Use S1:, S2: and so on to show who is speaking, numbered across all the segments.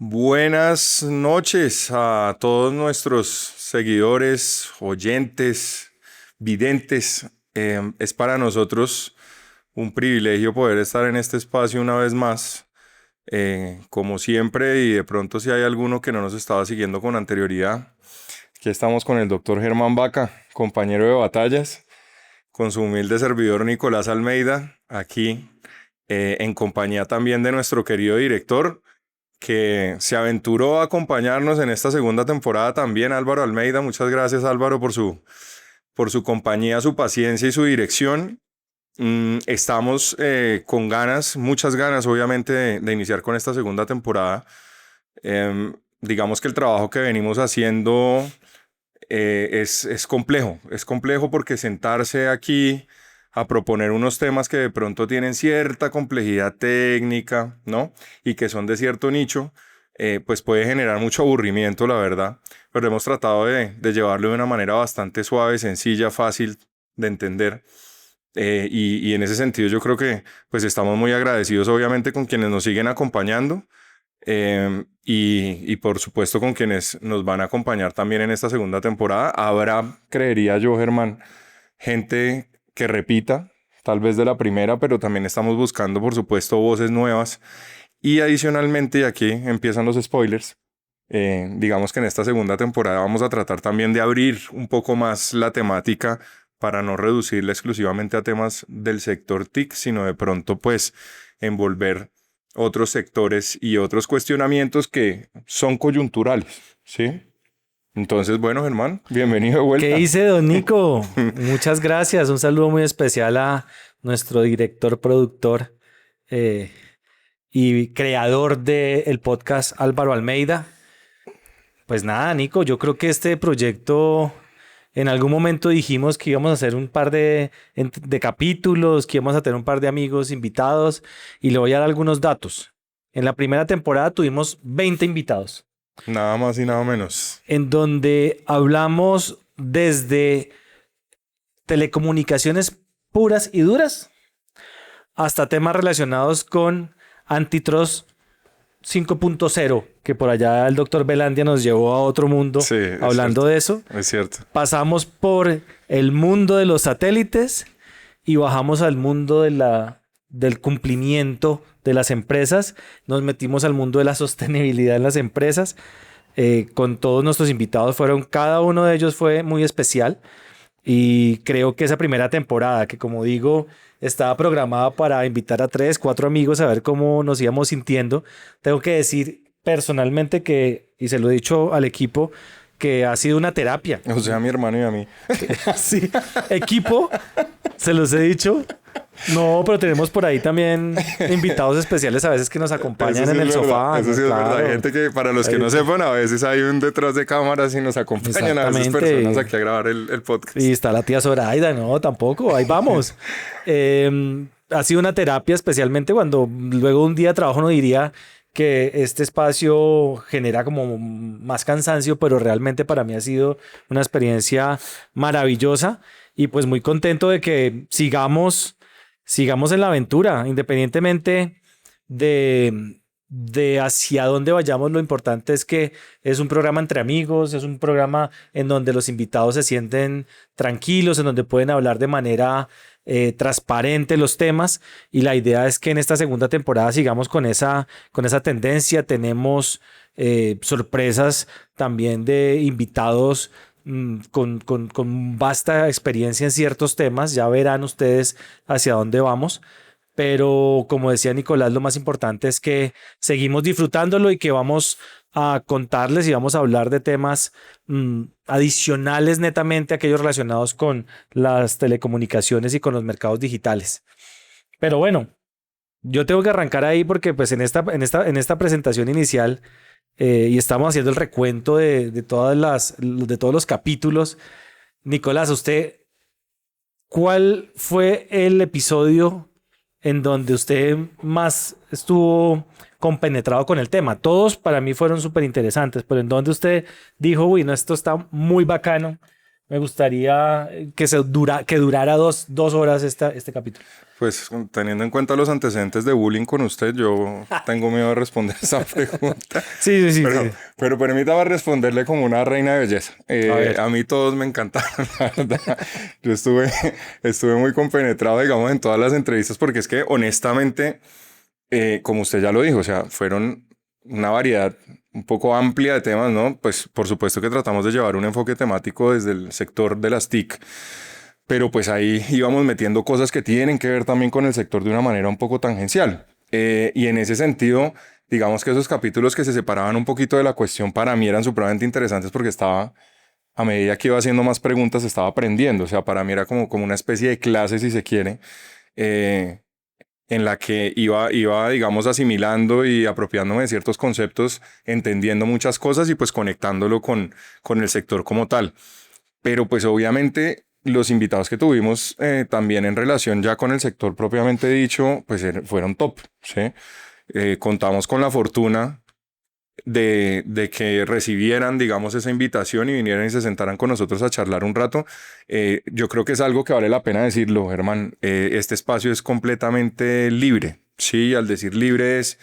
S1: Buenas noches a todos nuestros seguidores, oyentes, videntes. Es para nosotros un privilegio poder estar en este espacio una vez más. Como siempre, y de pronto si hay alguno que no nos estaba siguiendo con anterioridad, aquí estamos con el doctor Germán Vaca, compañero de batallas, con su humilde servidor Nicolás Almeida, aquí en compañía también de nuestro querido director, que se aventuró a acompañarnos en esta segunda temporada también, Álvaro Almeida. Muchas gracias, Álvaro, por su compañía, su paciencia y su dirección. Estamos con ganas, muchas ganas, obviamente, de iniciar con esta segunda temporada. Digamos que el trabajo que venimos haciendo es complejo porque sentarse aquí a proponer unos temas que de pronto tienen cierta complejidad técnica, ¿no? Y que son de cierto nicho, pues puede generar mucho aburrimiento, la verdad. Pero hemos tratado de llevarlo de una manera bastante suave, sencilla, fácil de entender. Y en ese sentido yo creo que pues estamos muy agradecidos obviamente con quienes nos siguen acompañando. Y por supuesto con quienes nos van a acompañar también en esta segunda temporada. Habrá, creería yo, Germán, gente que repita, tal vez de la primera, pero también estamos buscando, por supuesto, voces nuevas. Y adicionalmente, y aquí empiezan los spoilers, digamos que en esta segunda temporada vamos a tratar también de abrir un poco más la temática para no reducirla exclusivamente a temas del sector TIC, sino de pronto pues envolver otros sectores y otros cuestionamientos que son coyunturales, ¿sí? Entonces, bueno, Germán, bienvenido de vuelta.
S2: ¿Qué dice don Nico? Muchas gracias. Un saludo muy especial a nuestro director, productor y creador del podcast, Álvaro Almeida. Pues nada, Nico, yo creo que este proyecto, en algún momento dijimos que íbamos a hacer un par de capítulos, que íbamos a tener un par de amigos invitados, y le voy a dar algunos datos. En la primera temporada tuvimos 20 invitados.
S1: Nada más y nada menos.
S2: En donde hablamos desde telecomunicaciones puras y duras hasta temas relacionados con Antitrust 5.0, que por allá el doctor Belandia nos llevó a otro mundo,
S1: sí,
S2: hablando de eso.
S1: Es cierto.
S2: Pasamos por el mundo de los satélites y bajamos al mundo del cumplimiento de las empresas. Nos metimos al mundo de la sostenibilidad en las empresas. Con todos nuestros invitados cada uno de ellos fue muy especial. Y creo que esa primera temporada, que como digo, estaba programada para invitar a 3, 4 amigos a ver cómo nos íbamos sintiendo. Tengo que decir personalmente y se lo he dicho al equipo, que ha sido una terapia.
S1: O sea, a mi hermano y a mí.
S2: Sí, equipo, se los he dicho. No, pero tenemos por ahí también invitados especiales a veces que nos acompañan en el sofá.
S1: Eso sí es verdad. Hay gente que, para los que no sepan, a veces hay un detrás de cámaras y nos acompañan a veces personas aquí a grabar el podcast.
S2: Y está la tía Zoraida, no, tampoco, ahí vamos. Ha sido una terapia, especialmente cuando luego un día de trabajo uno diría que este espacio genera como más cansancio, pero realmente para mí ha sido una experiencia maravillosa y pues muy contento de que sigamos en la aventura, independientemente de hacia dónde vayamos. Lo importante es que es un programa entre amigos, es un programa en donde los invitados se sienten tranquilos, en donde pueden hablar de manera transparente los temas, y la idea es que en esta segunda temporada sigamos con esa tendencia. Tenemos sorpresas también de invitados con vasta experiencia en ciertos temas. Ya verán ustedes hacia dónde vamos, pero como decía Nicolás, lo más importante es que seguimos disfrutándolo y que vamos a contarles y vamos a hablar de temas adicionales, netamente aquellos relacionados con las telecomunicaciones y con los mercados digitales. Pero bueno, yo tengo que arrancar ahí porque pues en esta presentación inicial y estamos haciendo el recuento de todos los capítulos. Nicolás, ¿cuál fue el episodio en donde usted más estuvo compenetrado con el tema? Todos para mí fueron súper interesantes, pero en donde usted dijo, uy, no, esto está muy bacano, me gustaría que durara dos horas este capítulo.
S1: Pues teniendo en cuenta los antecedentes de bullying con usted, yo tengo miedo de responder esa pregunta.
S2: Sí.
S1: Pero permítame responderle como una reina de belleza. A mí todos me encantaron, la verdad. Yo estuve muy compenetrado, digamos, en todas las entrevistas porque es que honestamente, como usted ya lo dijo, o sea, fueron una variedad un poco amplia de temas, ¿no? Pues por supuesto que tratamos de llevar un enfoque temático desde el sector de las TIC, pero pues ahí íbamos metiendo cosas que tienen que ver también con el sector de una manera un poco tangencial. Y en ese sentido, digamos que esos capítulos que se separaban un poquito de la cuestión para mí eran supremamente interesantes porque estaba, a medida que iba haciendo más preguntas, estaba aprendiendo. O sea, para mí era como una especie de clase, si se quiere, en la que iba, digamos, asimilando y apropiándome de ciertos conceptos, entendiendo muchas cosas y pues conectándolo con el sector como tal. Pero pues obviamente los invitados que tuvimos también en relación ya con el sector propiamente dicho, pues fueron top, ¿sí? Contamos con la fortuna de que recibieran, digamos, esa invitación y vinieran y se sentaran con nosotros a charlar un rato. Yo creo que es algo que vale la pena decirlo, Germán. Este espacio es completamente libre, ¿sí? Al decir libre es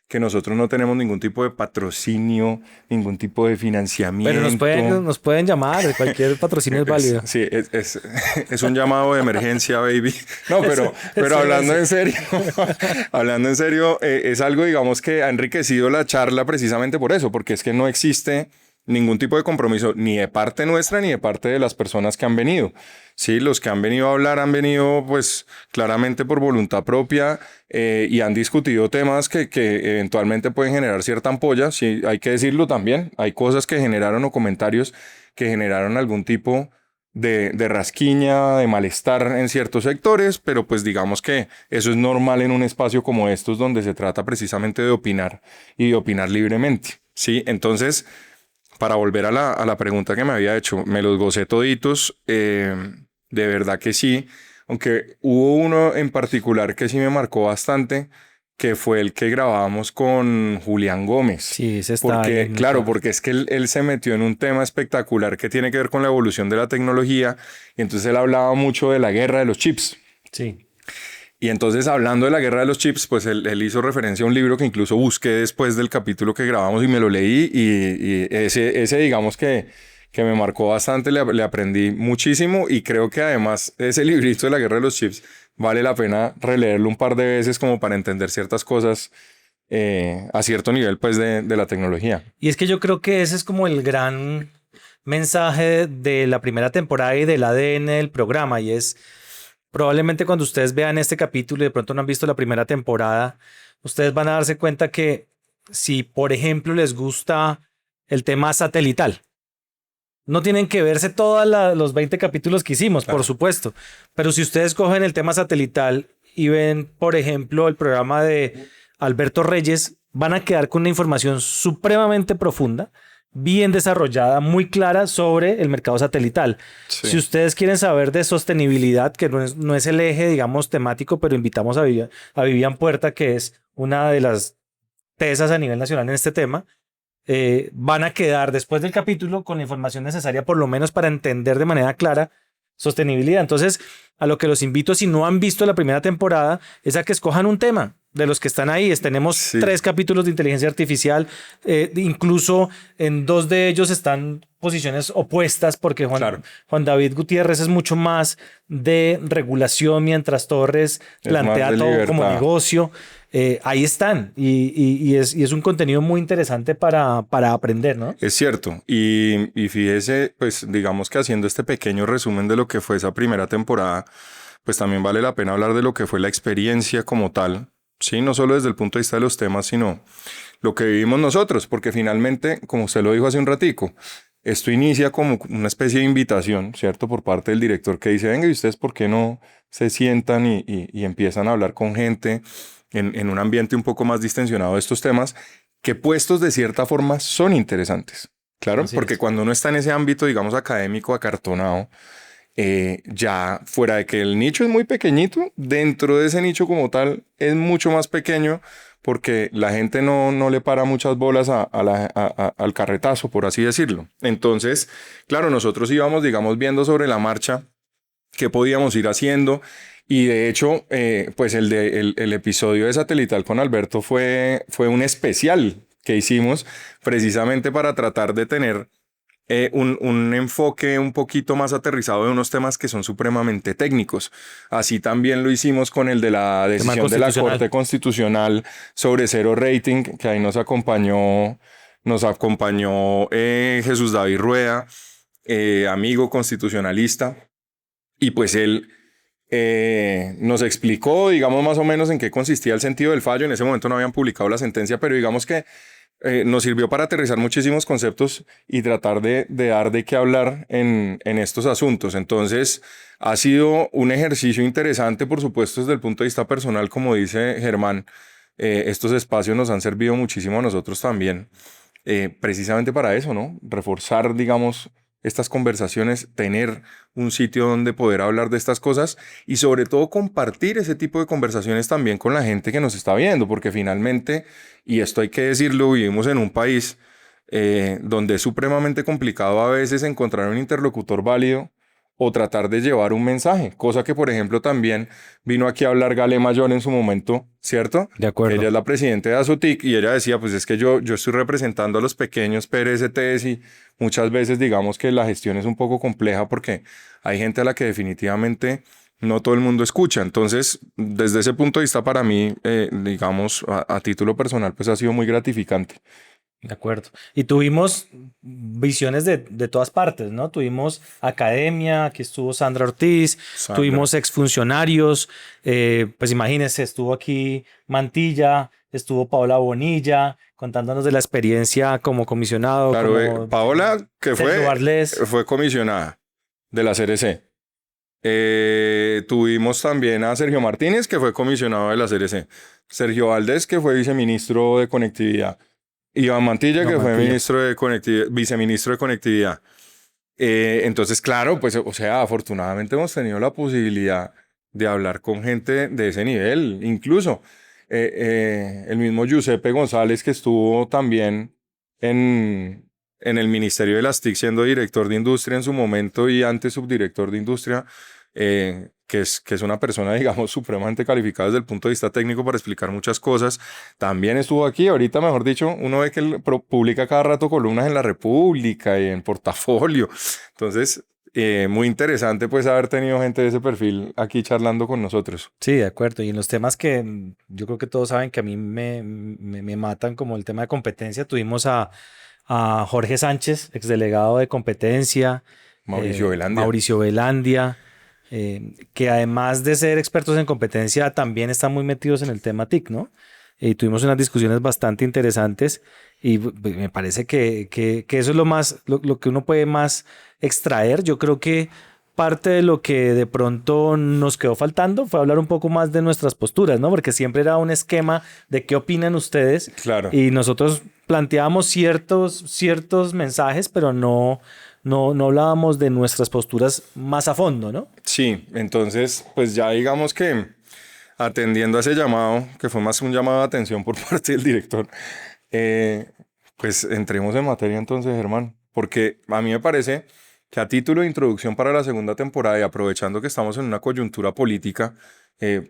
S1: que nosotros no tenemos ningún tipo de patrocinio, ningún tipo de financiamiento.
S2: Pero nos pueden llamar, cualquier patrocinio es válido.
S1: Sí, es un llamado de emergencia, baby. No, pero hablando en serio, es algo, digamos, que ha enriquecido la charla precisamente por eso, porque es que no existe ningún tipo de compromiso ni de parte nuestra ni de parte de las personas que han venido. Sí, los que han venido a hablar han venido pues claramente por voluntad propia y han discutido temas que eventualmente pueden generar cierta ampolla, sí, hay que decirlo también. Hay cosas que generaron o comentarios que generaron algún tipo de rasquiña, de malestar en ciertos sectores, pero pues digamos que eso es normal en un espacio como estos donde se trata precisamente de opinar y de opinar libremente. Sí, entonces, para volver a la pregunta que me había hecho, me los gocé toditos, de verdad que sí, aunque hubo uno en particular que sí me marcó bastante, que fue el que grabamos con Julián Gómez.
S2: Sí, ese está
S1: porque,
S2: bien,
S1: claro, porque es que él se metió en un tema espectacular que tiene que ver con la evolución de la tecnología, y entonces él hablaba mucho de la guerra de los chips.
S2: Sí.
S1: Y entonces, hablando de la guerra de los chips, pues él hizo referencia a un libro que incluso busqué después del capítulo que grabamos y me lo leí. Y ese digamos que me marcó bastante, le aprendí muchísimo. Y creo que además ese librito de la guerra de los chips vale la pena releerlo un par de veces como para entender ciertas cosas a cierto nivel pues de la tecnología.
S2: Y es que yo creo que ese es como el gran mensaje de la primera temporada y del ADN del programa, y es probablemente cuando ustedes vean este capítulo y de pronto no han visto la primera temporada, ustedes van a darse cuenta que si, por ejemplo, les gusta el tema satelital, no tienen que verse todos los 20 capítulos que hicimos, claro, por supuesto, pero si ustedes cogen el tema satelital y ven, por ejemplo, el programa de Alberto Reyes, van a quedar con una información supremamente profunda, bien desarrollada, muy clara sobre el mercado satelital. Sí. Si ustedes quieren saber de sostenibilidad, que no es el eje, digamos, temático, pero invitamos a Vivian Puerta, que es una de las tesas a nivel nacional en este tema, van a quedar después del capítulo con la información necesaria, por lo menos para entender de manera clara sostenibilidad. Entonces, a lo que los invito, si no han visto la primera temporada, es a que escojan un tema de los que están ahí. Tenemos 3 capítulos de inteligencia artificial, incluso en 2 de ellos están posiciones opuestas, porque Juan David Gutiérrez es mucho más de regulación, mientras Torres plantea todo libertad como negocio. Ahí están, y es un contenido muy interesante para aprender, ¿no?
S1: Es cierto, y fíjese, pues digamos que haciendo este pequeño resumen de lo que fue esa primera temporada, pues también vale la pena hablar de lo que fue la experiencia como tal, sí, no solo desde el punto de vista de los temas, sino lo que vivimos nosotros, porque finalmente, como usted lo dijo hace un ratico, esto inicia como una especie de invitación, ¿cierto? Por parte del director que dice, venga, ¿y ustedes por qué no se sientan y empiezan a hablar con gente en un ambiente un poco más distensionado de estos temas, que puestos de cierta forma son interesantes? Claro, porque cuando uno está en ese ámbito, digamos, académico, acartonado, ya fuera de que el nicho es muy pequeñito, dentro de ese nicho como tal es mucho más pequeño porque la gente no le para muchas bolas al carretazo, por así decirlo. Entonces, claro, nosotros íbamos, digamos, viendo sobre la marcha qué podíamos ir haciendo. Y de hecho, pues el episodio de Satelital con Alberto fue un especial que hicimos precisamente para tratar de tener un enfoque un poquito más aterrizado de unos temas que son supremamente técnicos. Así también lo hicimos con el de la decisión de la Corte Constitucional sobre cero rating, que ahí nos acompañó Jesús David Rueda, amigo constitucionalista, y pues él nos explicó, digamos, más o menos en qué consistía el sentido del fallo. En ese momento no habían publicado la sentencia, pero digamos que nos sirvió para aterrizar muchísimos conceptos y tratar de dar de qué hablar en estos asuntos. Entonces, ha sido un ejercicio interesante, por supuesto, desde el punto de vista personal, como dice Germán. Estos espacios nos han servido muchísimo a nosotros también, precisamente para eso, ¿no? Reforzar, digamos, estas conversaciones, tener un sitio donde poder hablar de estas cosas y sobre todo compartir ese tipo de conversaciones también con la gente que nos está viendo, porque finalmente, y esto hay que decirlo, vivimos en un país donde es supremamente complicado a veces encontrar un interlocutor válido o tratar de llevar un mensaje, cosa que por ejemplo también vino aquí a hablar Gale Mayor en su momento, ¿cierto?
S2: De acuerdo.
S1: Ella es la presidenta de Azotic y ella decía, pues es que yo estoy representando a los pequeños PRSTs y muchas veces digamos que la gestión es un poco compleja porque hay gente a la que definitivamente no todo el mundo escucha. Entonces, desde ese punto de vista para mí, digamos, a título personal, pues ha sido muy gratificante.
S2: De acuerdo. Y tuvimos visiones de todas partes, ¿no? Tuvimos academia, aquí estuvo Sandra Ortiz, tuvimos exfuncionarios, pues imagínense, estuvo aquí Mantilla, estuvo Paola Bonilla, contándonos de la experiencia como comisionado.
S1: Claro,
S2: como
S1: Paola, que
S2: fue
S1: comisionada de la CRC. Tuvimos también a Sergio Martínez, que fue comisionado de la CRC. Sergio Valdés, que fue viceministro de Conectividad. Iván Mantilla, que fue viceministro de Conectividad. Entonces, claro, pues, o sea, afortunadamente hemos tenido la posibilidad de hablar con gente de ese nivel. Incluso el mismo Giuseppe González, que estuvo también en el Ministerio de las TIC siendo director de industria en su momento y antes subdirector de industria, que es una persona, digamos, supremamente calificada desde el punto de vista técnico para explicar muchas cosas. También estuvo aquí, ahorita, mejor dicho, uno ve que él publica cada rato columnas en La República y en Portafolio. Entonces, muy interesante pues haber tenido gente de ese perfil aquí charlando con nosotros.
S2: Sí, de acuerdo. Y en los temas que yo creo que todos saben que a mí me matan, como el tema de competencia, tuvimos a Jorge Sánchez, exdelegado de competencia, Mauricio Velandia, que además de ser expertos en competencia, también están muy metidos en el tema TIC, ¿no? Y tuvimos unas discusiones bastante interesantes y me parece que eso es lo que uno puede más extraer. Yo creo que parte de lo que de pronto nos quedó faltando fue hablar un poco más de nuestras posturas, ¿no? Porque siempre era un esquema de qué opinan ustedes.
S1: Claro.
S2: Y nosotros planteábamos ciertos mensajes, pero no hablábamos de nuestras posturas más a fondo, ¿no?
S1: Sí, entonces, pues ya digamos que atendiendo a ese llamado, que fue más un llamado de atención por parte del director, pues entremos en materia entonces, Germán, porque a mí me parece que a título de introducción para la segunda temporada y aprovechando que estamos en una coyuntura política,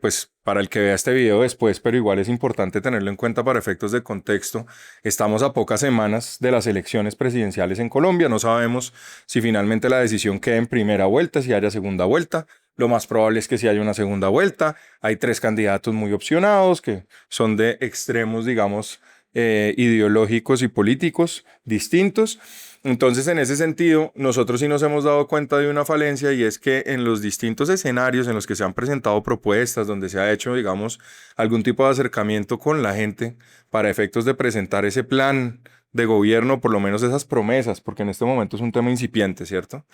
S1: pues para el que vea este video después, pero igual es importante tenerlo en cuenta para efectos de contexto, estamos a pocas semanas de las elecciones presidenciales en Colombia, no sabemos si finalmente la decisión queda en primera vuelta, si haya segunda vuelta. Lo más probable es que si haya una segunda vuelta. Hay 3 candidatos muy opcionados que son de extremos, digamos, ideológicos y políticos distintos. Entonces, en ese sentido, nosotros sí nos hemos dado cuenta de una falencia y es que en los distintos escenarios en los que se han presentado propuestas, donde se ha hecho, digamos, algún tipo de acercamiento con la gente para efectos de presentar ese plan de gobierno, por lo menos esas promesas, porque en este momento es un tema incipiente, ¿cierto?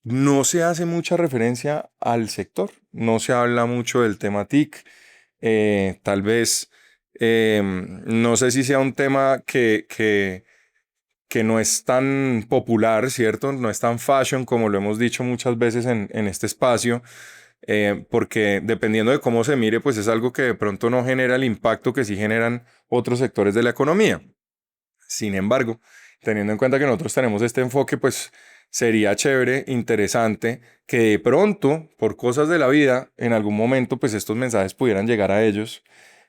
S1: No se hace mucha referencia al sector, no se habla mucho del tema TIC, tal vez, no sé si sea un tema que que no es tan popular, ¿cierto? No es tan fashion como lo hemos dicho muchas veces en este espacio, porque dependiendo de cómo se mire, pues es algo que de pronto no genera el impacto que sí generan otros sectores de la economía. Sin embargo, teniendo en cuenta que nosotros tenemos este enfoque, pues sería chévere, interesante, que de pronto, por cosas de la vida, en algún momento, pues estos mensajes pudieran llegar a ellos.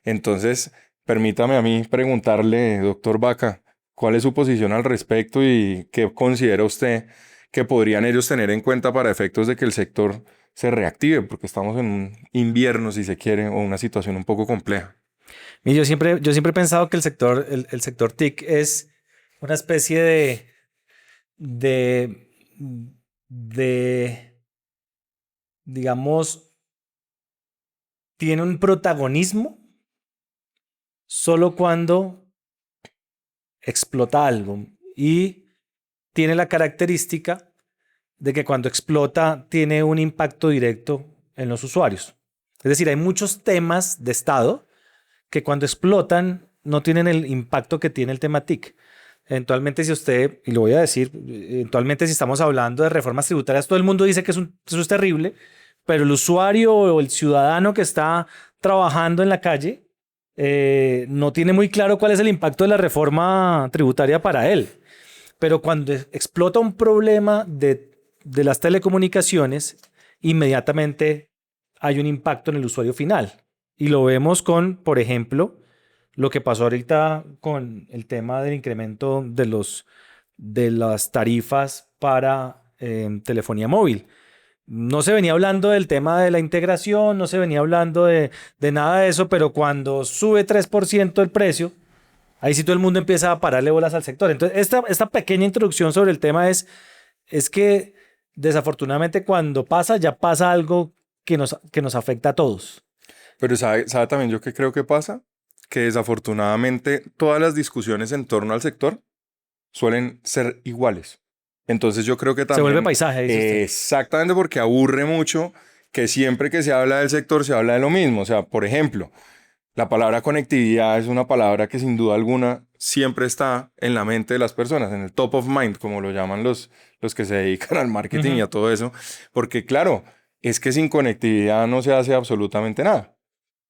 S1: Entonces, permítame a mí preguntarle, doctor Vaca, ¿cuál es su posición al respecto y qué considera usted que podrían ellos tener en cuenta para efectos de que el sector se reactive? Porque estamos en un invierno, si se quiere, o una situación un poco compleja.
S2: Y yo siempre he pensado que el sector TIC es una especie de, de, digamos, tiene un protagonismo solo cuando explota algo y tiene la característica de que cuando explota tiene un impacto directo en los usuarios. Es decir, hay muchos temas de Estado que cuando explotan no tienen el impacto que tiene el tema TIC. Eventualmente, si usted, y lo voy a decir, eventualmente si estamos hablando de reformas tributarias, todo el mundo dice que eso es terrible, pero el usuario o el ciudadano que está trabajando en la calle no tiene muy claro cuál es el impacto de la reforma tributaria para él. Pero cuando explota un problema de las telecomunicaciones, inmediatamente hay un impacto en el usuario final. Y lo vemos con, por ejemplo, lo que pasó ahorita con el tema del incremento de las tarifas para telefonía móvil. No se venía hablando del tema de la integración, no se venía hablando de nada de eso, pero cuando sube 3% el precio, ahí sí todo el mundo empieza a pararle bolas al sector. Entonces, esta pequeña introducción sobre el tema es que desafortunadamente cuando pasa, ya pasa algo que nos afecta a todos.
S1: Pero ¿sabe también yo qué creo que pasa? Que desafortunadamente todas las discusiones en torno al sector suelen ser iguales. Entonces yo creo que
S2: Se vuelve
S1: también,
S2: paisaje, dice usted.
S1: exactamente porque aburre mucho que siempre que se habla del sector se habla de lo mismo. O sea, por ejemplo, la palabra conectividad es una palabra que sin duda alguna siempre está en la mente de las personas, en el top of mind, como lo llaman los que se dedican al marketing y a todo eso. Porque claro, es que sin conectividad no se hace absolutamente nada.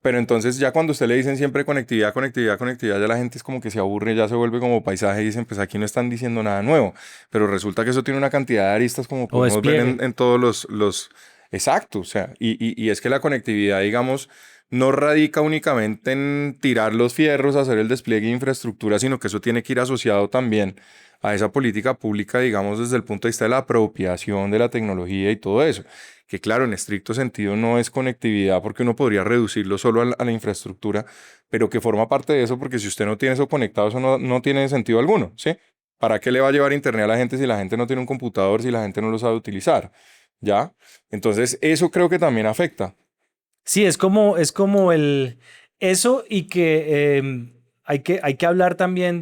S1: Pero entonces ya cuando usted le dicen siempre conectividad, conectividad, conectividad, ya la gente es como que se aburre, ya se vuelve como paisaje y dicen, pues aquí no están diciendo nada nuevo. Pero resulta que eso tiene una cantidad de aristas como
S2: O
S1: podemos ver
S2: despliegue.
S1: en todos los... Exacto, o sea, y es que la conectividad, digamos, no radica únicamente en tirar los fierros, hacer el despliegue de infraestructura, sino que eso tiene que ir asociado también a esa política pública, digamos, desde el punto de vista de la apropiación de la tecnología y todo eso. Que claro, en estricto sentido no es conectividad porque uno podría reducirlo solo a la infraestructura, pero que forma parte de eso porque si usted no tiene eso conectado, eso no tiene sentido alguno, ¿sí? ¿Para qué le va a llevar internet a la gente si la gente no tiene un computador, si la gente no lo sabe utilizar? ¿Ya? Entonces, eso creo que también afecta.
S2: Sí, es como eso y que hay que hablar también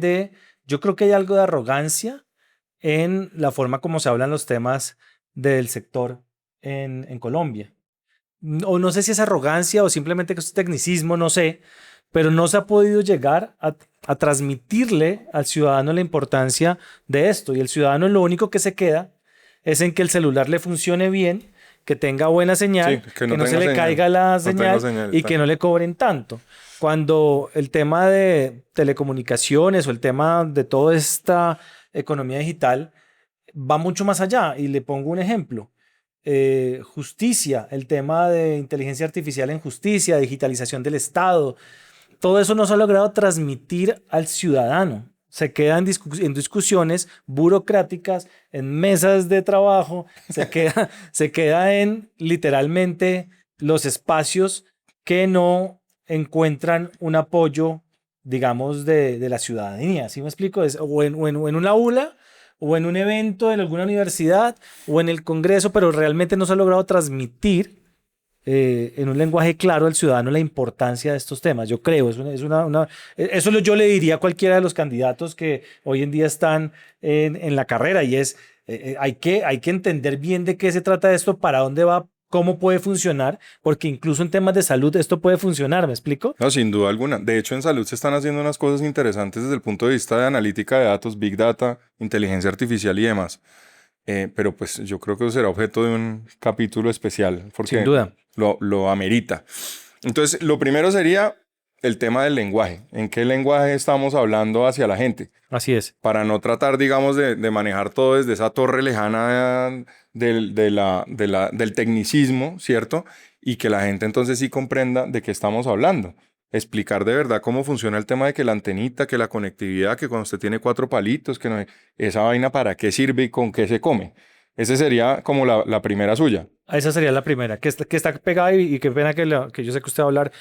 S2: yo creo que hay algo de arrogancia en la forma como se hablan los temas del sector en Colombia. O no sé si es arrogancia o simplemente que es tecnicismo, no sé, pero no se ha podido llegar a transmitirle al ciudadano la importancia de esto. Y el ciudadano lo único que se queda es en que el celular le funcione bien, que tenga buena señal,
S1: Sí,
S2: que no se
S1: tenga
S2: le
S1: señal.
S2: caiga la
S1: No tengo
S2: señal
S1: señal.
S2: y que no le cobren tanto. Cuando el tema de telecomunicaciones o el tema de toda esta economía digital va mucho más allá. Y le pongo un ejemplo. Justicia, el tema de inteligencia artificial en justicia, digitalización del Estado, todo eso no se ha logrado transmitir al ciudadano. Se queda en discusiones burocráticas, en mesas de trabajo, se queda en literalmente los espacios que no encuentran un apoyo, digamos, de la ciudadanía. ¿Sí me explico? O en una aula, o en un evento en alguna universidad, o en el Congreso, pero realmente no se ha logrado transmitir en un lenguaje claro al ciudadano la importancia de estos temas. Yo creo, eso yo le diría a cualquiera de los candidatos que hoy en día están en la carrera y hay que entender bien de qué se trata esto, para dónde va cómo puede funcionar, porque incluso en temas de salud esto puede funcionar, ¿me explico?
S1: No, sin duda alguna. De hecho, en salud se están haciendo unas cosas interesantes desde el punto de vista de analítica de datos, big data, inteligencia artificial y demás. Pero pues yo creo que eso será objeto de un capítulo especial porque
S2: Sin duda.
S1: lo amerita. Entonces, lo primero sería el tema del lenguaje. ¿En qué lenguaje estamos hablando hacia la gente?
S2: Así es.
S1: Para no tratar, digamos, de manejar todo desde esa torre lejana del tecnicismo, ¿cierto? Y que la gente entonces sí comprenda de qué estamos hablando. Explicar de verdad cómo funciona el tema de que la antenita, que la conectividad, que cuando usted tiene 4 palitos, que no, esa vaina para qué sirve y con qué se come. Ese sería como la primera suya.
S2: Esa sería la primera, que está pegada y qué pena que yo sé que usted va a hablar,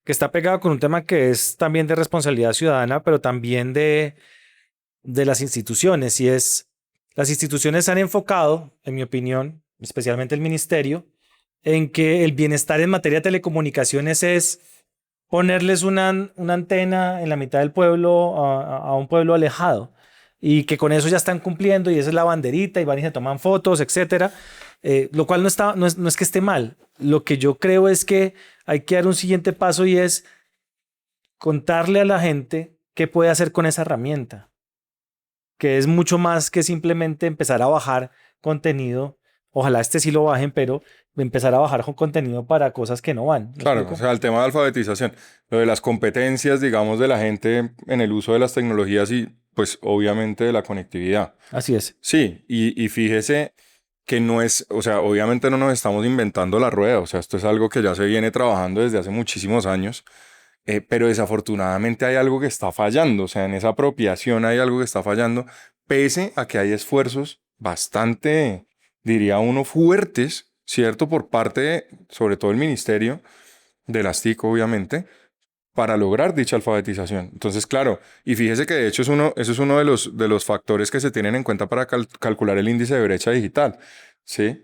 S2: que está pegada con un tema que es también de responsabilidad ciudadana, pero también de las instituciones. Y es, las instituciones se han enfocado, en mi opinión, especialmente el ministerio, en que el bienestar en materia de telecomunicaciones es ponerles una antena en la mitad del pueblo a un pueblo alejado y que con eso ya están cumpliendo y esa es la banderita y van y se toman fotos, etcétera. Lo cual no es que esté mal. Lo que yo creo es que hay que dar un siguiente paso y es contarle a la gente qué puede hacer con esa herramienta, que es mucho más que simplemente empezar a bajar contenido. Ojalá este sí lo bajen, pero empezar a bajar con contenido para cosas que no van.
S1: Claro,
S2: explico?
S1: o sea, el tema de alfabetización, lo de las competencias, digamos, de la gente en el uso de las tecnologías y pues obviamente de la conectividad.
S2: Así es.
S1: Sí, y fíjese que no es, o sea, obviamente no nos estamos inventando la rueda, o sea, esto es algo que ya se viene trabajando desde hace muchísimos años, pero desafortunadamente hay algo que está fallando, o sea, en esa apropiación hay algo que está fallando, pese a que hay esfuerzos bastante, diría uno, fuertes, ¿cierto? Por parte, sobre todo el ministerio de las TIC, obviamente, para lograr dicha alfabetización. Entonces, claro, y fíjese que de hecho eso es uno de los factores que se tienen en cuenta para calcular el índice de brecha digital, ¿sí?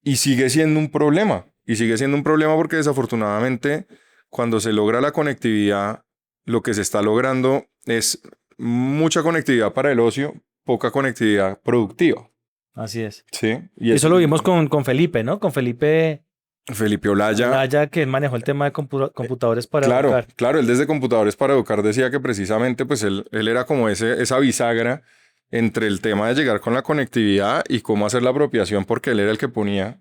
S1: Y sigue siendo un problema, y sigue siendo un problema porque desafortunadamente cuando se logra la conectividad, lo que se está logrando es mucha conectividad para el ocio, poca conectividad productiva,
S2: Así es.
S1: ¿sí?
S2: Y eso lo vimos con Felipe, ¿no? Con Felipe
S1: Felipe Olaya.
S2: Olaya, que él manejó el tema de computadores para
S1: Claro,
S2: educar.
S1: claro, él desde Computadores para Educar decía que precisamente pues él era como esa bisagra entre el tema de llegar con la conectividad y cómo hacer la apropiación porque él era el que ponía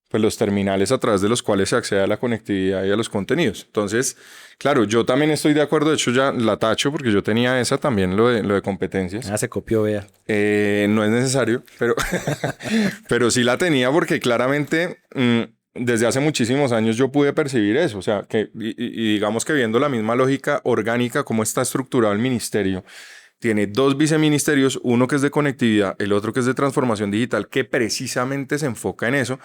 S1: pues los terminales a través de los cuales se accede a la conectividad y a los contenidos. Entonces, claro, yo también estoy de acuerdo, de hecho ya la tacho porque yo tenía esa también, lo de competencias.
S2: Ah, se copió, vea.
S1: No es necesario, pero, pero sí la tenía porque claramente desde hace muchísimos años yo pude percibir eso. O sea, y digamos que viendo la misma lógica orgánica, cómo está estructurado el ministerio, tiene 2 viceministerios, uno que es de conectividad, el otro que es de transformación digital, que precisamente se enfoca en eso.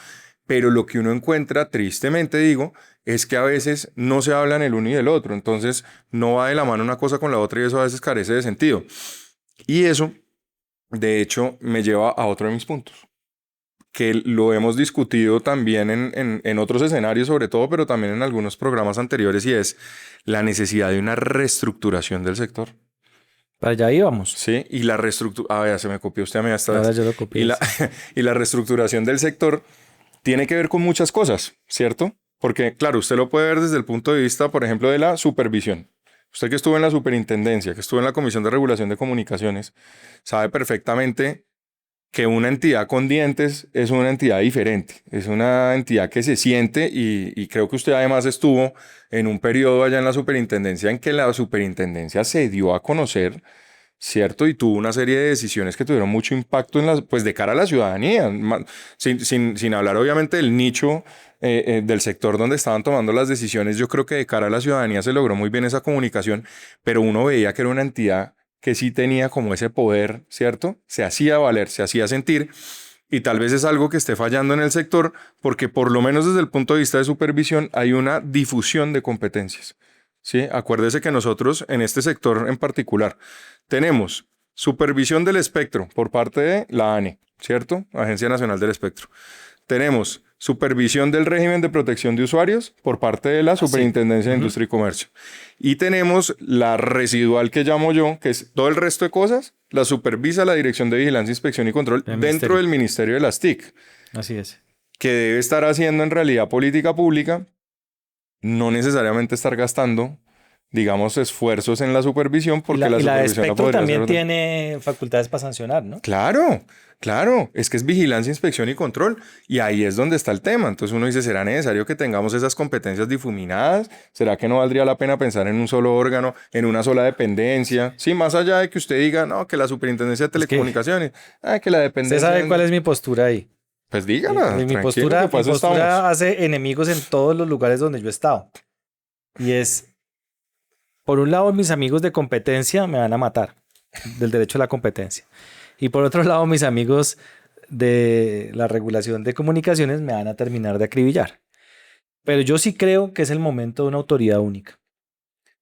S1: Pero lo que uno encuentra, tristemente digo, es que a veces no se hablan el uno y el otro. Entonces no va de la mano una cosa con la otra y eso a veces carece de sentido. Y eso, de hecho, me lleva a otro de mis puntos, que lo hemos discutido también en otros escenarios sobre todo, pero también en algunos programas anteriores, y es la necesidad de una reestructuración del sector.
S2: Para allá íbamos.
S1: Sí, y la reestructuración... Ah, vea, se me copió usted a mí esta
S2: Ahora
S1: vez.
S2: yo lo copié.
S1: Y la reestructuración del sector tiene que ver con muchas cosas, ¿cierto? Porque, claro, usted lo puede ver desde el punto de vista, por ejemplo, de la supervisión. Usted que estuvo en la superintendencia, que estuvo en la Comisión de Regulación de Comunicaciones, sabe perfectamente que una entidad con dientes es una entidad diferente, es una entidad que se siente y creo que usted además estuvo en un periodo allá en la superintendencia en que la superintendencia se dio a conocer, ¿cierto? Y tuvo una serie de decisiones que tuvieron mucho impacto pues de cara a la ciudadanía, sin hablar obviamente del nicho del sector donde estaban tomando las decisiones. Yo creo que de cara a la ciudadanía se logró muy bien esa comunicación, pero uno veía que era una entidad que sí tenía como ese poder, ¿cierto? Se hacía valer, se hacía sentir, y tal vez es algo que esté fallando en el sector, porque por lo menos desde el punto de vista de supervisión hay una difusión de competencias, ¿sí? Acuérdese que nosotros en este sector en particular tenemos supervisión del espectro por parte de la ANE, ¿cierto? Agencia Nacional del Espectro. Tenemos supervisión del régimen de protección de usuarios por parte de la Superintendencia de Industria y Comercio. Y tenemos la residual que llamo yo, que es todo el resto de cosas, la supervisa la Dirección de Vigilancia, Inspección y Control dentro del Ministerio de las TIC.
S2: Así es.
S1: que debe estar haciendo en realidad política pública, no necesariamente estar gastando, digamos, esfuerzos en la supervisión, porque la
S2: y la de
S1: supervisión no
S2: Spectrum
S1: podría
S2: también
S1: ser...
S2: tiene facultades para sancionar, ¿no?
S1: Claro, claro, es que es vigilancia, inspección y control, y ahí es donde está el tema. Entonces uno dice, ¿será necesario que tengamos esas competencias difuminadas? ¿Será que no valdría la pena pensar en un solo órgano, en una sola dependencia? Sí, más allá de que usted diga, no, que la Superintendencia de
S2: Es que
S1: Telecomunicaciones, que la
S2: usted
S1: dependencia...
S2: sabe cuál es mi postura ahí.
S1: Pues dígala,
S2: Mi
S1: tranquilo,
S2: postura,
S1: que para eso estamos.
S2: hace enemigos en todos los lugares donde yo he estado. Y es, por un lado, mis amigos de competencia me van a matar del derecho a la competencia. Y por otro lado, mis amigos de la regulación de comunicaciones me van a terminar de acribillar. Pero yo sí creo que es el momento de una autoridad única,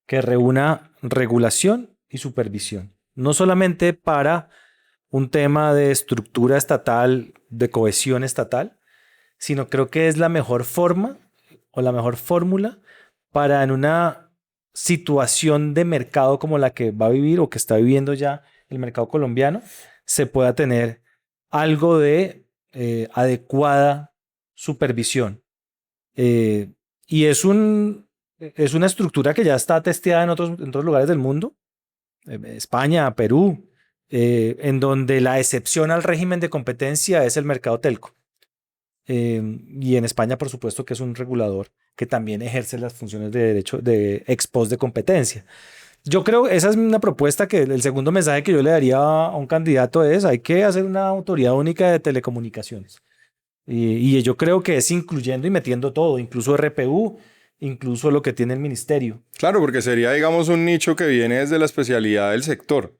S2: que reúna regulación y supervisión. No solamente para un tema de estructura estatal, de cohesión estatal, sino creo que es la mejor forma o la mejor fórmula para en una situación de mercado como la que va a vivir o que está viviendo ya el mercado colombiano, se pueda tener algo de adecuada supervisión. Y es una estructura que ya está testeada en otros lugares del mundo, España, Perú, en donde la excepción al régimen de competencia es el mercado telco. Y en España, por supuesto, que es un regulador que también ejerce las funciones de derecho de ex post de competencia. Yo creo, esa es una propuesta que el segundo mensaje que yo le daría a un candidato es, hay que hacer una autoridad única de telecomunicaciones. Y yo creo que es incluyendo y metiendo todo, incluso RPU, incluso lo que tiene el ministerio.
S1: Claro, porque sería, digamos, un nicho que viene desde la especialidad del sector.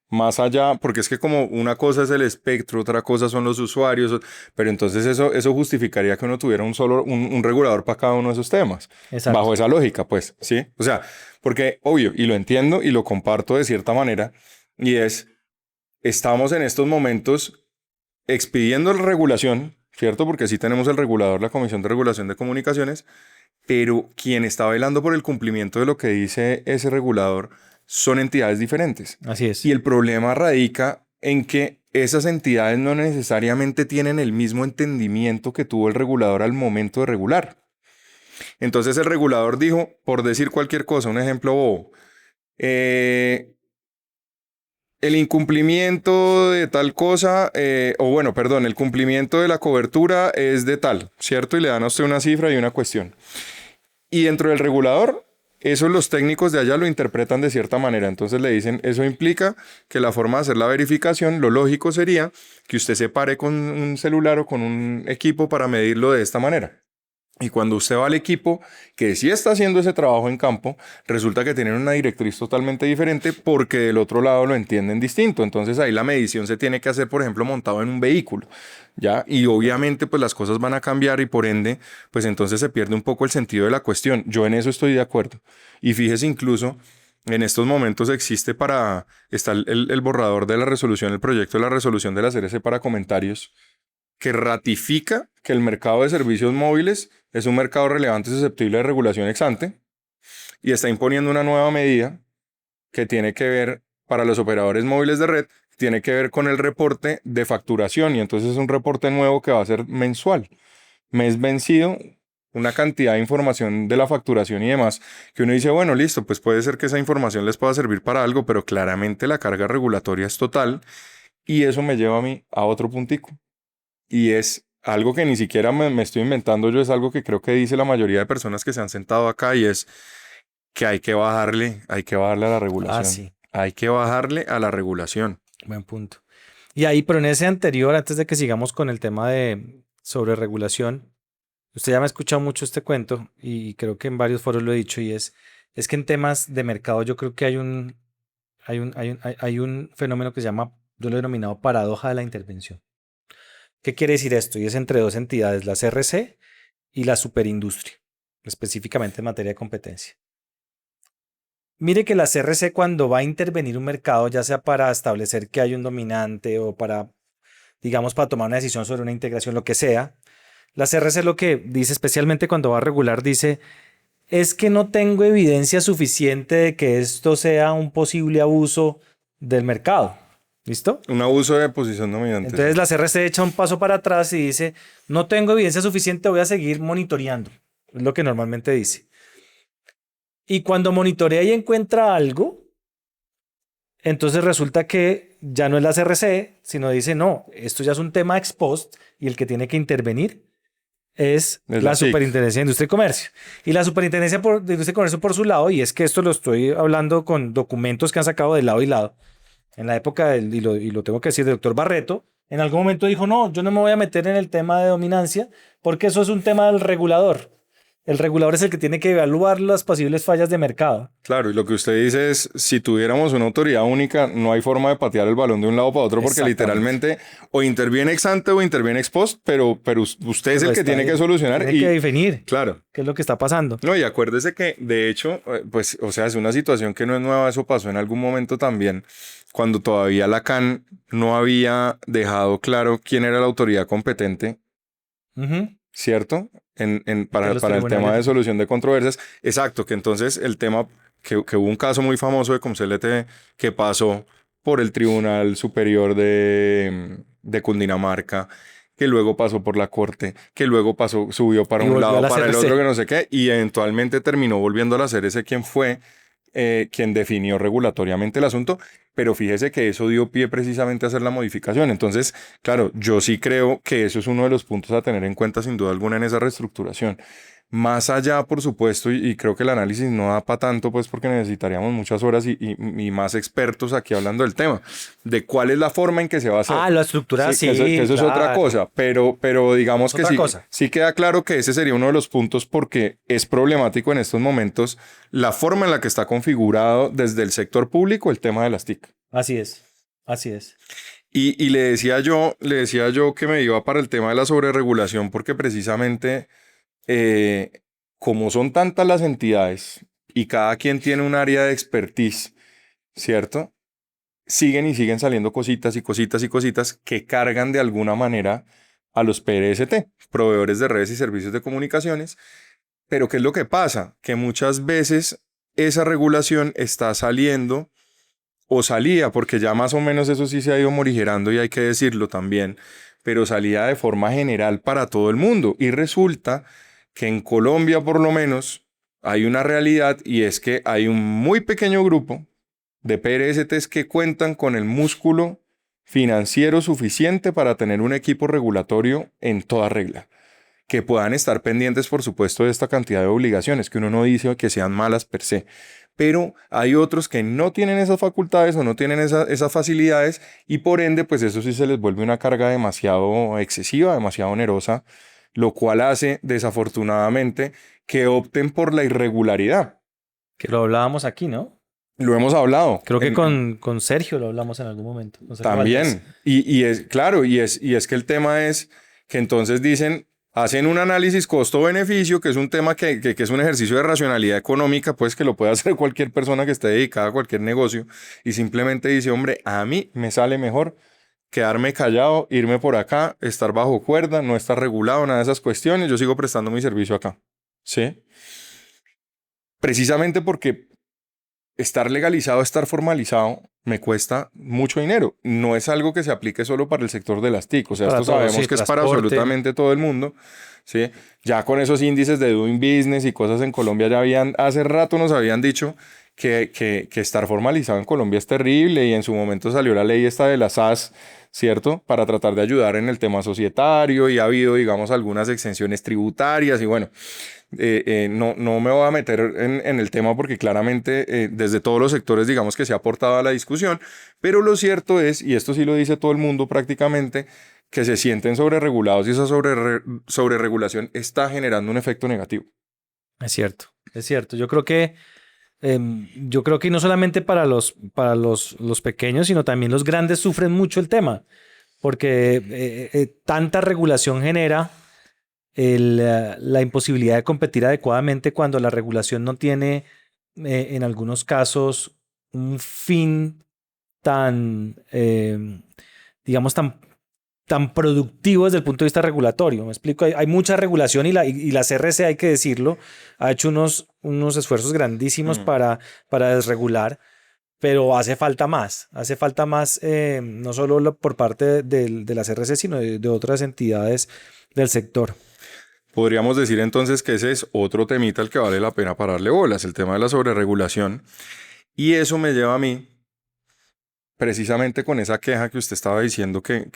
S1: Más allá, porque es que como una cosa es el espectro, otra cosa son los usuarios, pero entonces eso justificaría que uno tuviera un regulador para cada uno de esos temas.
S2: Exacto.
S1: Bajo esa lógica, pues, ¿sí? O sea, porque obvio, y lo entiendo y lo comparto de cierta manera, y es, estamos en estos momentos expidiendo la regulación, ¿cierto? Porque sí tenemos el regulador, la Comisión de Regulación de Comunicaciones, pero quien está velando por el cumplimiento de lo que dice ese regulador son entidades diferentes.
S2: Así es.
S1: Y el problema radica en que esas entidades no necesariamente tienen el mismo entendimiento que tuvo el regulador al momento de regular. Entonces el regulador dijo, por decir cualquier cosa, un ejemplo bobo, el incumplimiento de tal cosa, el cumplimiento de la cobertura es de tal, ¿cierto? Y le dan a usted una cifra y una cuestión. Y dentro del regulador, eso los técnicos de allá lo interpretan de cierta manera. Entonces le dicen, eso implica que la forma de hacer la verificación, lo lógico sería que usted se pare con un celular o con un equipo para medirlo de esta manera. Y cuando usted va al equipo que sí está haciendo ese trabajo en campo, resulta que tienen una directriz totalmente diferente porque del otro lado lo entienden distinto. Entonces ahí la medición se tiene que hacer, por ejemplo, montado en un vehículo, ¿ya? Y obviamente pues las cosas van a cambiar y por ende, pues entonces se pierde un poco el sentido de la cuestión. Yo en eso estoy de acuerdo. Y fíjese incluso, en estos momentos está el borrador de la resolución, el proyecto de la resolución de la CRC para comentarios, que ratifica que el mercado de servicios móviles es un mercado relevante y susceptible de regulación ex ante y está imponiendo una nueva medida que tiene que ver para los operadores móviles de red, tiene que ver con el reporte de facturación y entonces es un reporte nuevo que va a ser mensual. Mes vencido, una cantidad de información de la facturación y demás, que uno dice, bueno, listo, pues puede ser que esa información les pueda servir para algo, pero claramente la carga regulatoria es total y eso me lleva a mí a otro puntico. Y es algo que ni siquiera me estoy inventando yo, es algo que creo que dice la mayoría de personas que se han sentado acá y es que hay que bajarle a la regulación.
S2: Ah, sí.
S1: Hay que bajarle a la regulación.
S2: Buen punto. Y ahí, pero en ese anterior, antes de que sigamos con el tema de sobre regulación, usted ya me ha escuchado mucho este cuento y creo que en varios foros lo he dicho y es que en temas de mercado yo creo que hay un fenómeno que se llama, yo lo he denominado paradoja de la intervención. ¿Qué quiere decir esto? Y es entre dos entidades, la CRC y la superindustria, específicamente en materia de competencia. Mire que la CRC cuando va a intervenir un mercado, ya sea para establecer que hay un dominante o para, digamos, para tomar una decisión sobre una integración, lo que sea, la CRC lo que dice, especialmente cuando va a regular, dice, es que no tengo evidencia suficiente de que esto sea un posible abuso del mercado. ¿Listo?
S1: Un abuso de posición dominante.
S2: Entonces la CRC echa un paso para atrás y dice, no tengo evidencia suficiente, voy a seguir monitoreando. Es lo que normalmente dice. Y cuando monitorea y encuentra algo, entonces resulta que ya no es la CRC, sino dice, no, esto ya es un tema ex post y el que tiene que intervenir es la
S1: SIC.
S2: Superintendencia de Industria y Comercio. Y la Superintendencia de Industria y Comercio por su lado, y es que esto lo estoy hablando con documentos que han sacado de lado y lado, en la época, y lo tengo que decir, del doctor Barreto, en algún momento dijo, no, yo no me voy a meter en el tema de dominancia porque eso es un tema del regulador. El regulador es el que tiene que evaluar las posibles fallas de mercado.
S1: Claro, y lo que usted dice es, si tuviéramos una autoridad única, no hay forma de patear el balón de un lado para otro, porque literalmente o interviene ex ante o interviene ex post, pero usted es el que tiene que solucionar.
S2: Tiene que definir
S1: claro,
S2: qué es lo que está pasando.
S1: No, y acuérdese que, de hecho, pues, o sea, es una situación que no es nueva, eso pasó en algún momento también, cuando todavía la CAN no había dejado claro quién era la autoridad competente, ¿cierto? Para el tema de solución de controversias. Exacto, que entonces el tema, que hubo un caso muy famoso de Comcept que pasó por el Tribunal Superior de Cundinamarca, que luego pasó por la corte, que luego subió para un lado, para el otro, que no sé qué, y eventualmente terminó volviendo a la CRC quien fue quien definió regulatoriamente el asunto, pero fíjese que eso dio pie precisamente a hacer la modificación. Entonces, claro, yo sí creo que eso es uno de los puntos a tener en cuenta sin duda alguna en esa reestructuración. Más allá, por supuesto, y creo que el análisis no da para tanto, pues porque necesitaríamos muchas horas y más expertos aquí hablando del tema, de cuál es la forma en que se va a hacer.
S2: La estructura, sí.
S1: Que eso claro. Es otra cosa, pero digamos que sí queda claro que ese sería uno de los puntos porque es problemático en estos momentos la forma en la que está configurado desde el sector público el tema de las TIC.
S2: Así es, así es.
S1: Y le decía yo que me iba para el tema de la sobreregulación porque precisamente... como son tantas las entidades y cada quien tiene un área de expertise, ¿cierto? Siguen saliendo cositas y cositas y cositas que cargan de alguna manera a los PRST, proveedores de redes y servicios de comunicaciones. Pero ¿qué es lo que pasa? Que muchas veces esa regulación está saliendo o salía, porque ya más o menos eso sí se ha ido morigerando y hay que decirlo también, pero salía de forma general para todo el mundo y resulta que en Colombia por lo menos hay una realidad y es que hay un muy pequeño grupo de PRSTs que cuentan con el músculo financiero suficiente para tener un equipo regulatorio en toda regla, que puedan estar pendientes por supuesto de esta cantidad de obligaciones, que uno no dice que sean malas per se, pero hay otros que no tienen esas facultades o no tienen esas facilidades y por ende pues eso sí se les vuelve una carga demasiado excesiva, demasiado onerosa, lo cual hace, desafortunadamente, que opten por la irregularidad.
S2: Que lo hablábamos aquí, ¿no?
S1: Lo hemos hablado.
S2: Creo que con Sergio lo hablamos en algún momento.
S1: También. Y es claro, y es que el tema es que entonces hacen un análisis costo-beneficio, que es un tema que es un ejercicio de racionalidad económica, pues que lo puede hacer cualquier persona que esté dedicada a cualquier negocio, y simplemente dice, hombre, a mí me sale mejor quedarme callado, irme por acá, estar bajo cuerda, no estar regulado, nada de esas cuestiones, yo sigo prestando mi servicio acá, ¿sí? Precisamente porque estar legalizado, estar formalizado, me cuesta mucho dinero. No es algo que se aplique solo para el sector de las TIC, o sea, esto sabemos que es para absolutamente todo el mundo, ¿sí? Ya con esos índices de doing business y cosas en Colombia hace rato nos habían dicho que estar formalizado en Colombia es terrible y en su momento salió la ley esta de la SAS, ¿cierto? Para tratar de ayudar en el tema societario y ha habido, digamos, algunas exenciones tributarias y bueno, no me voy a meter en el tema porque claramente desde todos los sectores, digamos que se ha aportado a la discusión, pero lo cierto es, y esto sí lo dice todo el mundo prácticamente, que se sienten sobreregulados y esa sobreregulación está generando un efecto negativo.
S2: Es cierto, es cierto. Yo creo que no solamente para los pequeños, sino también los grandes sufren mucho el tema, porque tanta regulación genera la imposibilidad de competir adecuadamente cuando la regulación no tiene, en algunos casos, un fin tan, digamos, tan productivo desde el punto de vista regulatorio. Me explico, hay mucha regulación y la CRC, hay que decirlo, ha hecho unos esfuerzos grandísimos para desregular, pero hace falta más, no solo por parte de las RC, sino de otras entidades del sector.
S1: Podríamos decir entonces que ese es otro temita al que vale la pena pararle bolas, el tema de la sobreregulación. Y eso me lleva a mí, precisamente con esa queja que usted estaba diciendo, que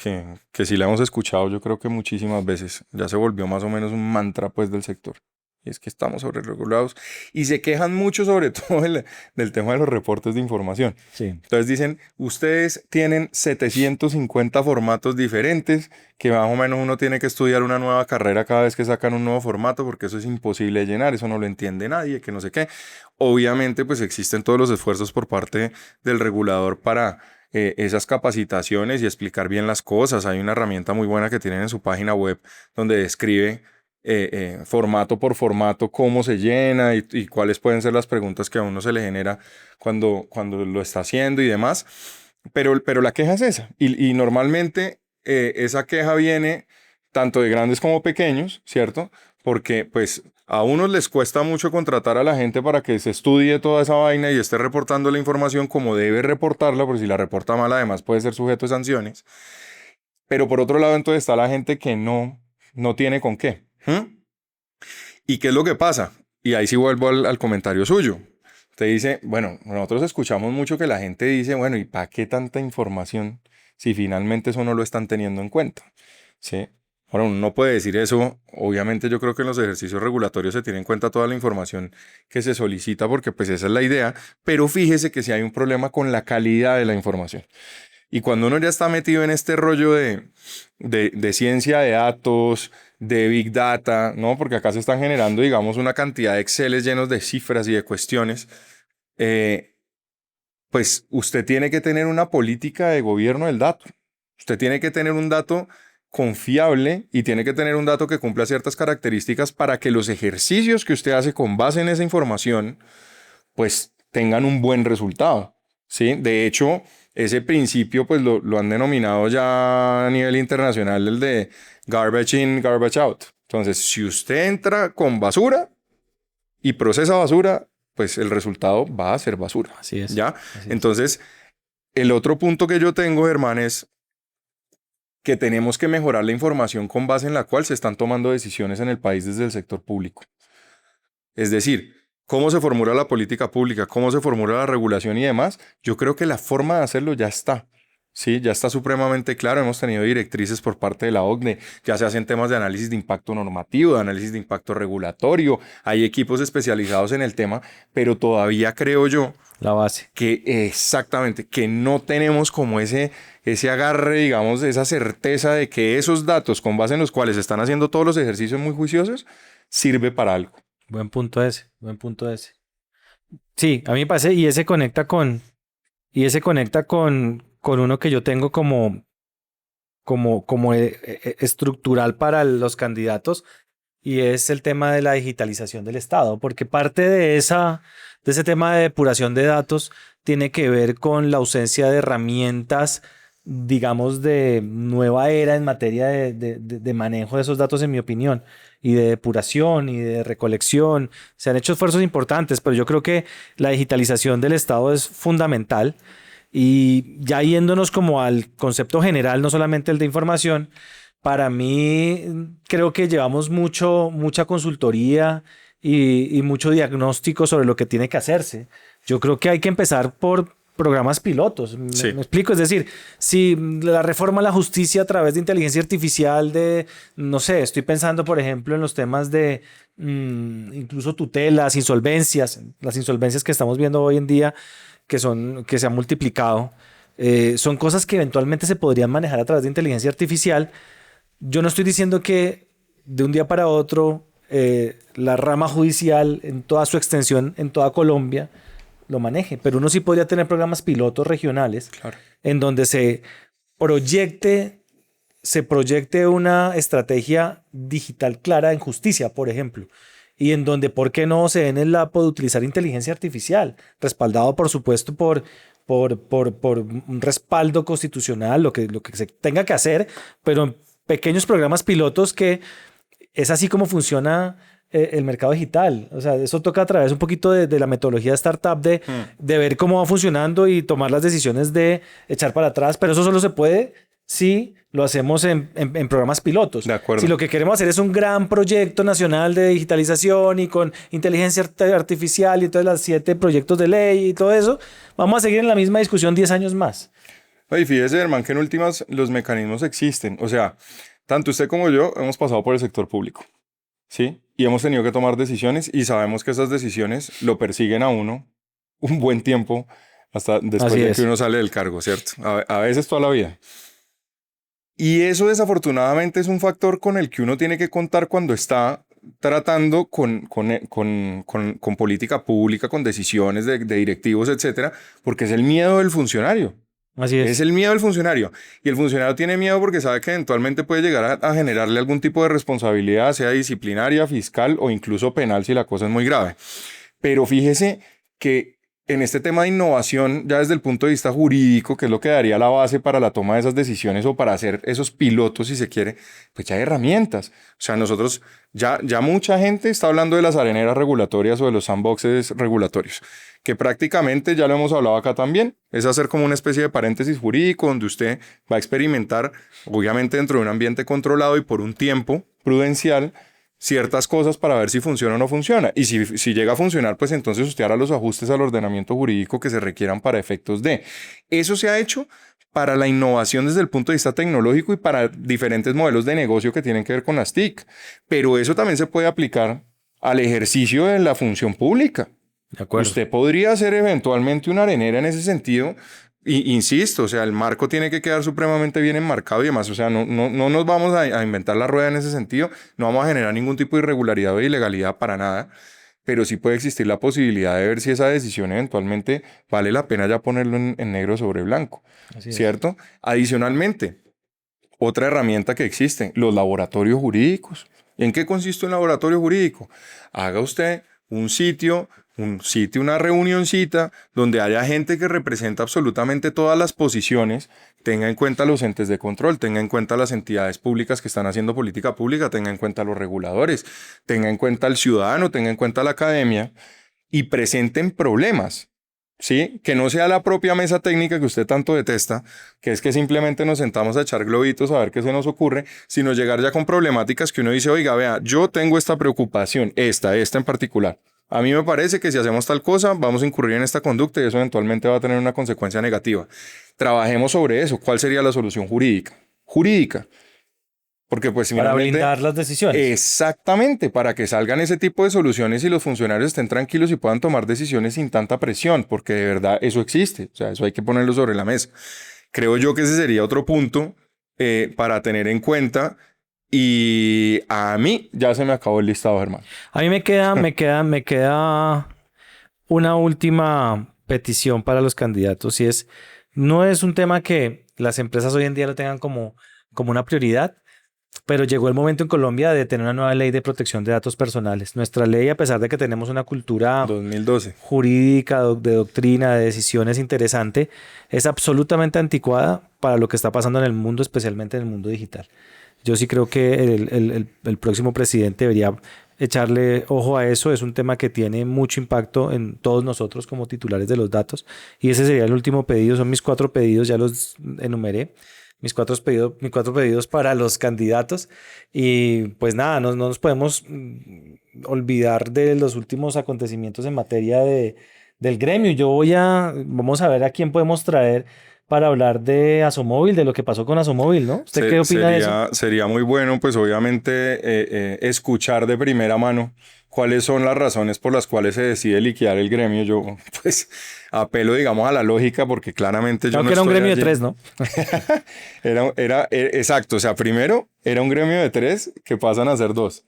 S1: sí la hemos escuchado, yo creo que muchísimas veces, ya se volvió más o menos un mantra pues del sector. Y es que estamos sobreregulados y se quejan mucho sobre todo del tema de los reportes de información.
S2: Sí.
S1: Entonces dicen, ustedes tienen 750 formatos diferentes, que más o menos uno tiene que estudiar una nueva carrera cada vez que sacan un nuevo formato, porque eso es imposible de llenar, eso no lo entiende nadie, que no sé qué. Obviamente pues existen todos los esfuerzos por parte del regulador para esas capacitaciones y explicar bien las cosas. Hay una herramienta muy buena que tienen en su página web donde describe formato por formato cómo se llena y cuáles pueden ser las preguntas que a uno se le genera cuando lo está haciendo y demás. Pero la queja es esa. Y normalmente esa queja viene tanto de grandes como pequeños, ¿cierto? Porque pues a unos les cuesta mucho contratar a la gente para que se estudie toda esa vaina y esté reportando la información como debe reportarla, porque si la reporta mal además puede ser sujeto de sanciones. Pero por otro lado entonces está la gente que no tiene con qué. ¿Y qué es lo que pasa? Y ahí sí vuelvo al comentario suyo. Usted dice, bueno, nosotros escuchamos mucho que la gente dice, bueno, ¿y para qué tanta información si finalmente eso no lo están teniendo en cuenta? ¿Sí? Ahora, uno no puede decir eso. Obviamente yo creo que en los ejercicios regulatorios se tiene en cuenta toda la información que se solicita porque pues esa es la idea, pero fíjese que si hay un problema con la calidad de la información. Y cuando uno ya está metido en este rollo de ciencia de datos, de Big Data, ¿no? Porque acá se están generando, digamos, una cantidad de Exceles llenos de cifras y de cuestiones, pues usted tiene que tener una política de gobierno del dato. Usted tiene que tener un dato confiable y tiene que tener un dato que cumpla ciertas características para que los ejercicios que usted hace con base en esa información, pues tengan un buen resultado, ¿sí? De hecho, ese principio pues lo han denominado ya a nivel internacional el de garbage in, garbage out. Entonces, si usted entra con basura y procesa basura, pues el resultado va a ser basura.
S2: Así es.
S1: ¿Ya?
S2: Así es.
S1: Entonces, el otro punto que yo tengo, Germán, es que tenemos que mejorar la información con base en la cual se están tomando decisiones en el país desde el sector público. Es decir, cómo se formula la política pública, cómo se formula la regulación y demás, yo creo que la forma de hacerlo ya está. Sí, ya está supremamente claro. Hemos tenido directrices por parte de la OCDE, ya se hacen temas de análisis de impacto normativo, de análisis de impacto regulatorio, hay equipos especializados en el tema, pero todavía creo yo
S2: la base.
S1: Que exactamente, que no tenemos como ese agarre, digamos, esa certeza de que esos datos con base en los cuales se están haciendo todos los ejercicios muy juiciosos, sirve para algo.
S2: Buen punto ese. Sí, a mí me parece, y ese conecta con uno que yo tengo como estructural para los candidatos, y es el tema de la digitalización del Estado, porque parte de ese tema de depuración de datos tiene que ver con la ausencia de herramientas, digamos, de nueva era en materia de manejo de esos datos, en mi opinión, y de depuración y de recolección. Se han hecho esfuerzos importantes, pero yo creo que la digitalización del Estado es fundamental. Y ya yéndonos como al concepto general, no solamente el de información, para mí creo que llevamos mucha consultoría y mucho diagnóstico sobre lo que tiene que hacerse. Yo creo que hay que empezar por programas pilotos.
S1: Sí.
S2: ¿Me explico? Es decir, si la reforma a la justicia a través de inteligencia artificial, no sé, estoy pensando, por ejemplo, en los temas de incluso tutelas, insolvencias, las insolvencias que estamos viendo hoy en día, que se han multiplicado, son cosas que eventualmente se podrían manejar a través de inteligencia artificial. Yo no estoy diciendo que de un día para otro la rama judicial en toda su extensión, en toda Colombia, lo maneje, pero uno sí podría tener programas pilotos regionales, claro, en donde se proyecte una estrategia digital clara en justicia, por ejemplo, y en donde, ¿por qué no se den el lapo de utilizar inteligencia artificial? Respaldado, por supuesto, por un respaldo constitucional, lo que se tenga que hacer, pero en pequeños programas pilotos que es así como funciona el mercado digital. O sea, eso toca a través un poquito de la metodología de startup, de ver cómo va funcionando y tomar las decisiones de echar para atrás, pero eso solo se puede si lo hacemos en programas pilotos.
S1: De acuerdo.
S2: Si lo que queremos hacer es un gran proyecto nacional de digitalización y con inteligencia artificial y todos los 7 proyectos de ley y todo eso, vamos a seguir en la misma discusión 10 años más.
S1: Y fíjese, Germán, que en últimas los mecanismos existen. O sea, tanto usted como yo hemos pasado por el sector público, ¿sí? Y hemos tenido que tomar decisiones y sabemos que esas decisiones lo persiguen a uno un buen tiempo hasta después de que uno sale del cargo, ¿cierto? A veces toda la vida. Y eso desafortunadamente es un factor con el que uno tiene que contar cuando está tratando con política pública, con decisiones de directivos, etcétera, porque es el miedo del funcionario.
S2: Así es.
S1: Es el miedo del funcionario. Y el funcionario tiene miedo porque sabe que eventualmente puede llegar a generarle algún tipo de responsabilidad, sea disciplinaria, fiscal o incluso penal si la cosa es muy grave. Pero fíjese que en este tema de innovación, ya desde el punto de vista jurídico, que es lo que daría la base para la toma de esas decisiones o para hacer esos pilotos, si se quiere, pues ya hay herramientas. O sea, nosotros, ya mucha gente está hablando de las areneras regulatorias o de los sandboxes regulatorios, que prácticamente, ya lo hemos hablado acá también, es hacer como una especie de paréntesis jurídico donde usted va a experimentar, obviamente dentro de un ambiente controlado y por un tiempo prudencial, ciertas cosas para ver si funciona o no funciona. Y si llega a funcionar, pues entonces usted hará los ajustes al ordenamiento jurídico que se requieran para efectos de. Eso se ha hecho para la innovación desde el punto de vista tecnológico y para diferentes modelos de negocio que tienen que ver con las TIC. Pero eso también se puede aplicar al ejercicio de la función pública.
S2: De acuerdo.
S1: Usted podría hacer eventualmente una arenera en ese sentido. Y insisto, o sea, el marco tiene que quedar supremamente bien enmarcado y demás. O sea, no nos vamos a inventar la rueda en ese sentido. No vamos a generar ningún tipo de irregularidad o ilegalidad para nada. Pero sí puede existir la posibilidad de ver si esa decisión eventualmente vale la pena ya ponerlo en negro sobre blanco. ¿Cierto? Adicionalmente, otra herramienta que existe, los laboratorios jurídicos. ¿Y en qué consiste un laboratorio jurídico? Haga usted un sitio, una reunioncita donde haya gente que representa absolutamente todas las posiciones, tenga en cuenta los entes de control, tenga en cuenta las entidades públicas que están haciendo política pública, tenga en cuenta los reguladores, tenga en cuenta al ciudadano, tenga en cuenta la academia y presenten problemas. ¿Sí? Que no sea la propia mesa técnica que usted tanto detesta, que es que simplemente nos sentamos a echar globitos a ver qué se nos ocurre, sino llegar ya con problemáticas que uno dice, oiga, vea, yo tengo esta preocupación, esta en particular. A mí me parece que si hacemos tal cosa, vamos a incurrir en esta conducta y eso eventualmente va a tener una consecuencia negativa. Trabajemos sobre eso. ¿Cuál sería la solución jurídica? Jurídica. Porque pues
S2: para blindar las decisiones.
S1: Exactamente, para que salgan ese tipo de soluciones y los funcionarios estén tranquilos y puedan tomar decisiones sin tanta presión, porque de verdad eso existe, o sea, eso hay que ponerlo sobre la mesa. Creo yo que ese sería otro punto para tener en cuenta y a mí ya se me acabó el listado, Germán.
S2: A mí me queda una última petición para los candidatos y no es un tema que las empresas hoy en día lo tengan como una prioridad, pero llegó el momento en Colombia de tener una nueva ley de protección de datos personales. Nuestra ley, a pesar de que tenemos una cultura
S1: 2012
S2: jurídica, de doctrina, de decisiones interesante, es absolutamente anticuada para lo que está pasando en el mundo, especialmente en el mundo digital. Yo sí creo que el próximo presidente debería echarle ojo a eso. Es un tema que tiene mucho impacto en todos nosotros como titulares de los datos. Y ese sería el último pedido. Son mis 4 pedidos, ya los enumeré. Mis cuatro pedidos para los candidatos. Y pues nada, no nos podemos olvidar de los últimos acontecimientos en materia del gremio. Vamos a ver a quién podemos traer para hablar de Asomóvil, de lo que pasó con Asomóvil, ¿no? ¿Usted qué opina de eso?
S1: Sería muy bueno, pues obviamente, escuchar de primera mano cuáles son las razones por las cuales se decide liquidar el gremio. Yo, pues, apelo, digamos, a la lógica, porque claramente yo no
S2: era un gremio
S1: allí.
S2: De 3, ¿no?
S1: Exacto, o sea, primero era un gremio de 3 que pasan a ser 2.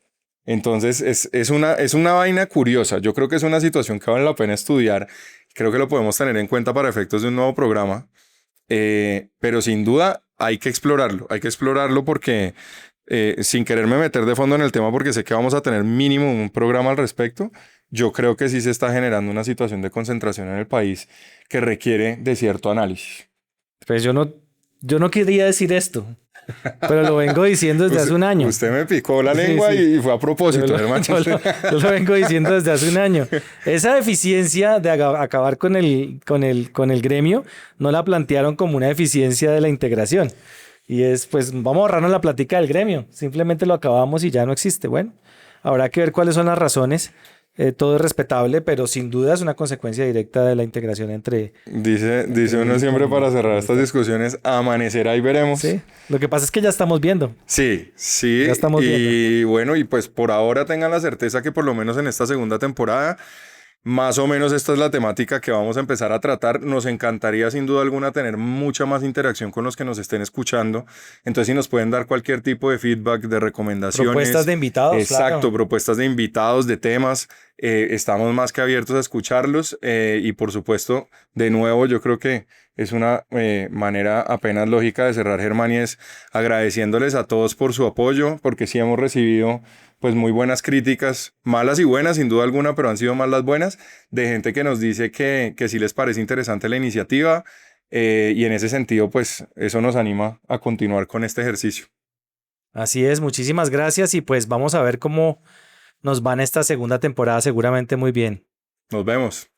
S1: Entonces, es una vaina curiosa. Yo creo que es una situación que vale la pena estudiar. Creo que lo podemos tener en cuenta para efectos de un nuevo programa. Pero sin duda hay que explorarlo porque sin quererme meter de fondo en el tema porque sé que vamos a tener mínimo un programa al respecto, yo creo que sí se está generando una situación de concentración en el país que requiere de cierto análisis.
S2: Pues yo no quería decir esto. pero lo vengo diciendo desde hace un año.
S1: Usted me picó la
S2: Sí,
S1: lengua
S2: sí.
S1: y fue a propósito, hermano.
S2: Yo lo vengo diciendo desde hace un año. Esa deficiencia de acabar con el gremio no la plantearon como una deficiencia de la integración. Y es, pues, vamos a ahorrarnos la plática del gremio. Simplemente lo acabamos y ya no existe. Bueno, habrá que ver cuáles son las razones. Todo es respetable, pero sin duda es una consecuencia directa de la integración entre...
S1: Dice uno siempre para cerrar estas discusiones, amanecerá y veremos.
S2: Sí, lo que pasa es que ya estamos viendo.
S1: Sí, sí.
S2: Ya estamos
S1: y bueno, y pues por ahora tengan la certeza que por lo menos en esta segunda temporada, más o menos esta es la temática que vamos a empezar a tratar. Nos encantaría sin duda alguna tener mucha más interacción con los que nos estén escuchando. Entonces si nos pueden dar cualquier tipo de feedback, de recomendaciones.
S2: Propuestas de invitados.
S1: Exacto,
S2: claro.
S1: propuestas de invitados, de temas. Estamos más que abiertos a escucharlos. Y por supuesto, de nuevo, yo creo que es una manera apenas lógica de cerrar, Germán, y es agradeciéndoles a todos por su apoyo, porque sí hemos recibido pues muy buenas críticas, malas y buenas sin duda alguna, pero han sido más las buenas, de gente que nos dice que sí les parece interesante la iniciativa, y en ese sentido pues eso nos anima a continuar con este ejercicio.
S2: Así es, muchísimas gracias y pues vamos a ver cómo nos va en esta segunda temporada, seguramente muy bien.
S1: Nos vemos.